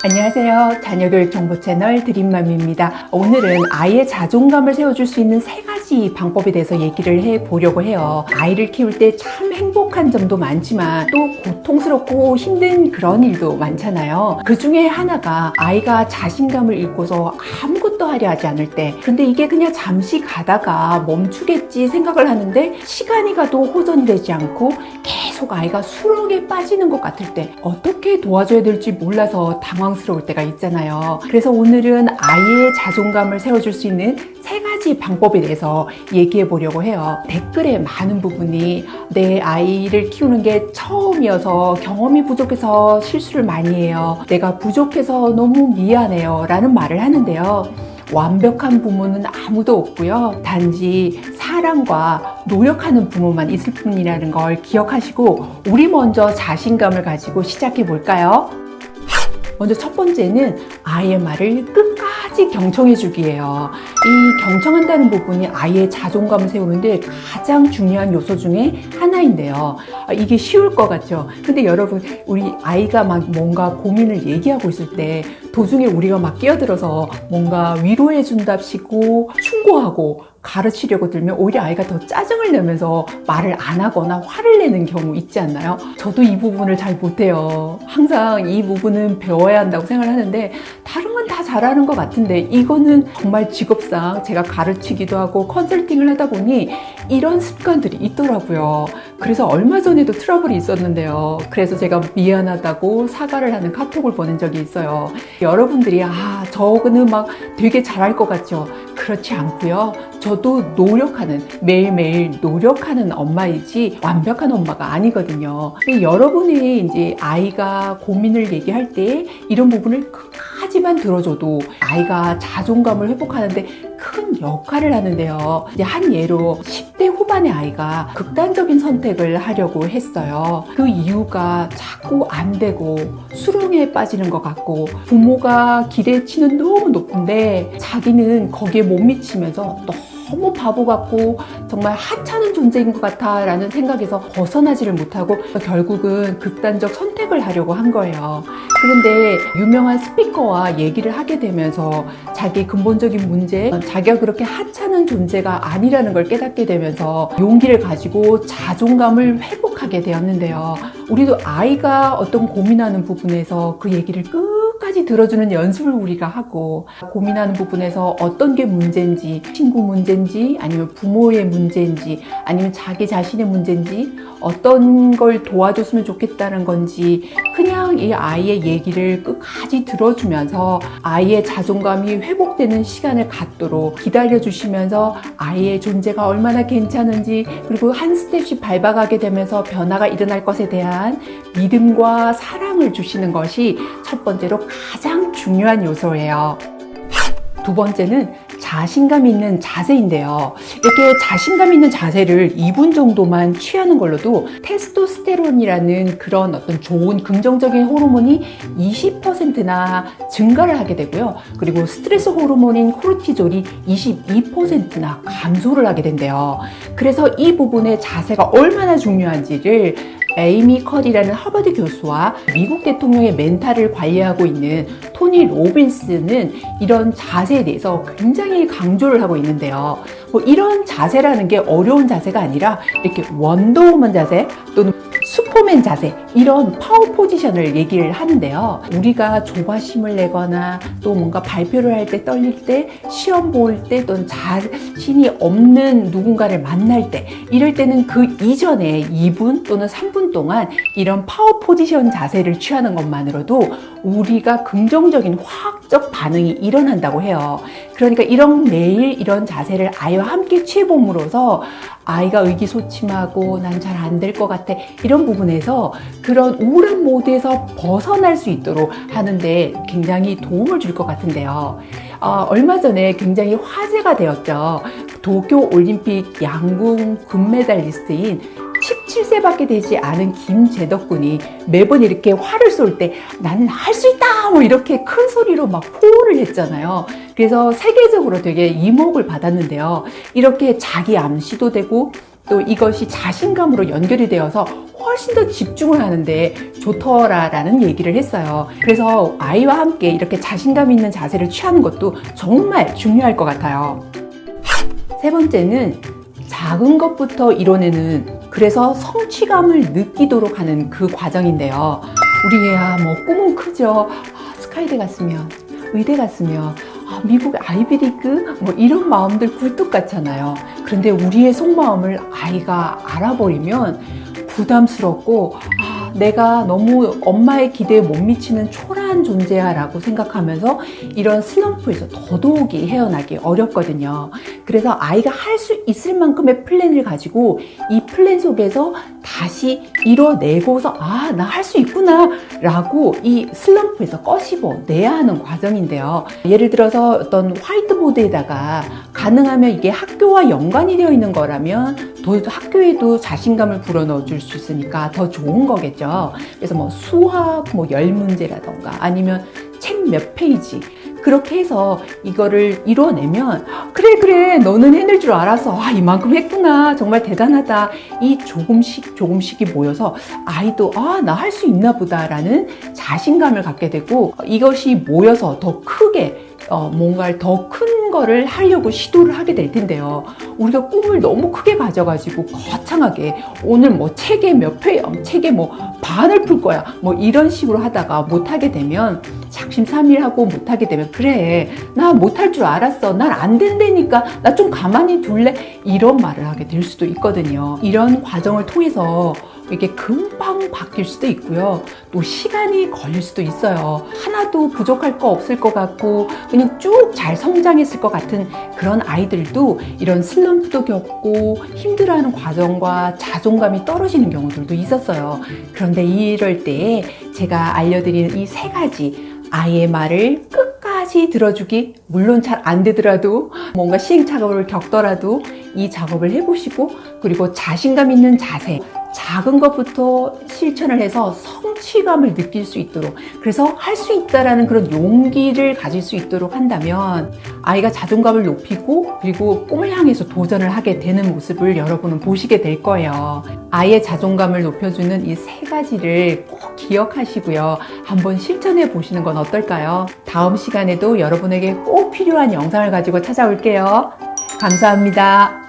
안녕하세요. 자녀교육 정보 채널 드림맘입니다. 오늘은 아이의 자존감을 세워줄 수 있는 3가지 방법에 대해서 얘기를 해보려고 해요. 아이를 키울 때 참 행복한 점도 많지만 또 고통스럽고 힘든 그런 일도 많잖아요. 그 중에 하나가 아이가 자신감을 잃고서 아무것도 하려 하지 않을 때, 근데 이게 그냥 잠시 가다가 멈추겠지 생각을 하는데 시간이 가도 호전이 되지 않고 계속 아이가 수렁에 빠지는 것 같을 때 어떻게 도와줘야 될지 몰라서 당황스러울 때가 있잖아요. 그래서 오늘은 아이의 자존감을 세워줄 수 있는 3가지 방법에 대해서 얘기해 보려고 해요. 댓글에 많은 부분이 내 아이를 키우는 게 처음이어서 경험이 부족해서 실수를 많이 해요. 내가 부족해서 너무 미안해요 라는 말을 하는데요. 완벽한 부모는 아무도 없고요. 단지 사랑과 노력하는 부모만 있을 뿐이라는 걸 기억하시고 우리 먼저 자신감을 가지고 시작해 볼까요? 먼저 첫 번째는 아이의 말을 끝까지 경청해 주기예요. 이 경청한다는 부분이 아이의 자존감을 세우는데 가장 중요한 요소 중에 하나인데요. 이게 쉬울 것 같죠? 근데 여러분, 우리 아이가 막 뭔가 고민을 얘기하고 있을 때 도중에 우리가 막 끼어들어서 뭔가 위로해 준답시고 충고하고 가르치려고 들면 오히려 아이가 더 짜증을 내면서 말을 안 하거나 화를 내는 경우 있지 않나요? 저도 이 부분을 잘 못해요. 항상 이 부분은 배워야 한다고 생각을 하는데 다른 건 다 잘하는 것 같은데 이거는 정말 직업상 제가 가르치기도 하고 컨설팅을 하다 보니 이런 습관들이 있더라고요. 그래서 얼마 전에도 트러블이 있었는데요. 그래서 제가 미안하다고 사과를 하는 카톡을 보낸 적이 있어요. 여러분들이 저거는 막 되게 잘할 것 같죠? 그렇지 않고요. 저도 노력하는, 매일매일 노력하는 엄마이지 완벽한 엄마가 아니거든요. 여러분이 이제 아이가 고민을 얘기할 때 이런 부분을 끝까지만 들어줘도 아이가 자존감을 회복하는데 큰 역할을 하는데요. 이제 한 예로 10대 후반의 아이가 극단적인 선택을 하려고 했어요. 그 이유가 자꾸 안 되고 수렁에 빠지는 것 같고 부모가 기대치는 너무 높은데 자기는 거기에 못 미치면서 너무 바보 같고 정말 하찮은 존재인 것 같아 라는 생각에서 벗어나지를 못하고 결국은 극단적 선택을 하려고 한 거예요. 그런데 유명한 스피커와 얘기를 하게 되면서 자기 근본적인 문제, 자기가 그렇게 하찮은 존재가 아니라는 걸 깨닫게 되면서 용기를 가지고 자존감을 회복하게 되었는데요. 우리도 아이가 어떤 고민하는 부분에서 그 얘기를 끝까지 들어주는 연습을 우리가 하고 고민하는 부분에서 어떤 게 문제인지, 친구 문제인지 아니면 부모의 문제인지 아니면 자기 자신의 문제인지 어떤 걸 도와줬으면 좋겠다는 건지 그냥 이 아이의 얘기를 끝까지 들어주면서 아이의 자존감이 회복되는 시간을 갖도록 기다려주시면서 아이의 존재가 얼마나 괜찮은지 그리고 한 스텝씩 밟아가게 되면서 변화가 일어날 것에 대한 믿음과 사랑을 주시는 것이 첫 번째로 가장 중요한 요소예요. 두 번째는 자신감 있는 자세인데요. 이렇게 자신감 있는 자세를 2분 정도만 취하는 걸로도 테스토스테론이라는 그런 어떤 좋은 긍정적인 호르몬이 20%나 증가를 하게 되고요. 그리고 스트레스 호르몬인 코르티졸이 22%나 감소를 하게 된대요. 그래서 이 부분의 자세가 얼마나 중요한지를 에이미 컬이라는 하버드 교수와 미국 대통령의 멘탈을 관리하고 있는 토니 로빈스는 이런 자세에 대해서 굉장히 강조를 하고 있는데요. 이런 자세라는 게 어려운 자세가 아니라 이렇게 원더우먼 자세 또는 슈퍼맨 자세 이런 파워 포지션을 얘기를 하는데요. 우리가 조바심을 내거나 또 뭔가 발표를 할 때 떨릴 때 시험 볼 때 또는 자신이 없는 누군가를 만날 때 이럴 때는 그 이전에 2분 또는 3분 동안 이런 파워 포지션 자세를 취하는 것만으로도 우리가 긍정적인 화학적 반응이 일어난다고 해요. 그러니까 매일 이런 자세를 아이와 함께 취해봄으로써 아이가 의기소침하고 난 잘 안 될 것 같아 이런 부분에서 그런 우울한 모드에서 벗어날 수 있도록 하는데 굉장히 도움을 줄 것 같은데요. 얼마 전에 굉장히 화제가 되었죠. 도쿄올림픽 양궁 금메달리스트인 17세밖에 되지 않은 김재덕 군이 매번 이렇게 활을 쏠 때 나는 할 수 있다 이렇게 큰 소리로 막 호호를 했잖아요. 그래서 세계적으로 되게 이목을 받았는데요. 이렇게 자기 암시도 되고 또 이것이 자신감으로 연결이 되어서 훨씬 더 집중을 하는데 좋더라라는 얘기를 했어요. 그래서 아이와 함께 이렇게 자신감 있는 자세를 취하는 것도 정말 중요할 것 같아요. 세 번째는 작은 것부터 이뤄내는, 그래서 성취감을 느끼도록 하는 그 과정인데요. 우리 애야 뭐 꿈은 크죠. 스카이대 갔으면, 의대 갔으면, 미국의 아이비리그 뭐 이런 마음들 굴뚝 같잖아요. 그런데 우리의 속마음을 아이가 알아버리면 부담스럽고 내가 너무 엄마의 기대에 못 미치는 초라한 존재야 라고 생각하면서 이런 슬럼프에서 더더욱이 헤어나기 어렵거든요. 그래서 아이가 할 수 있을 만큼의 플랜을 가지고 이 플랜 속에서 다시 이뤄내고서 나 할 수 있구나 라고 이 슬럼프에서 꺼집어내야 하는 과정인데요. 예를 들어서 어떤 화이트보드에다가 가능하면 이게 학교와 연관이 되어 있는 거라면 더 학교에도 자신감을 불어넣어 줄 수 있으니까 더 좋은 거겠죠. 그래서 뭐 수학 뭐 10문제라던가 아니면 책 몇 페이지 그렇게 해서 이거를 이뤄내면 그래 너는 해낼 줄 알아서 이만큼 했구나 정말 대단하다, 이 조금씩이 모여서 아이도 나 할 수 있나 보다라는 자신감을 갖게 되고, 이것이 모여서 더 크게 뭔가를 더 큰 거를 하려고 시도를 하게 될 텐데요. 우리가 꿈을 너무 크게 가져가지고 거창하게 오늘 뭐 책에 몇 페이지, 책에 뭐 반을 풀 거야 뭐 이런 식으로 하다가 못하게 되면 작심삼일하고 못하게 되면 그래 나 못할 줄 알았어, 난 안 된다니까 나 좀 가만히 둘래, 이런 말을 하게 될 수도 있거든요. 이런 과정을 통해서 이게 금방 바뀔 수도 있고요. 또 시간이 걸릴 수도 있어요. 하나도 부족할 거 없을 것 같고 그냥 쭉 잘 성장했을 것 같은 그런 아이들도 이런 슬럼프도 겪고 힘들어하는 과정과 자존감이 떨어지는 경우들도 있었어요. 그런데 이럴 때에 제가 알려드리는 이 세 가지, 아이의 말을 끝까지 들어주기, 물론 잘 안 되더라도 뭔가 시행착오를 겪더라도 이 작업을 해보시고, 그리고 자신감 있는 자세, 작은 것부터 실천을 해서 성취감을 느낄 수 있도록, 그래서 할 수 있다라는 그런 용기를 가질 수 있도록 한다면 아이가 자존감을 높이고 그리고 꿈을 향해서 도전을 하게 되는 모습을 여러분은 보시게 될 거예요. 아이의 자존감을 높여주는 이 세 가지를 꼭 기억하시고요. 한번 실천해 보시는 건 어떨까요? 다음 시간에도 여러분에게 꼭 필요한 영상을 가지고 찾아올게요. 감사합니다.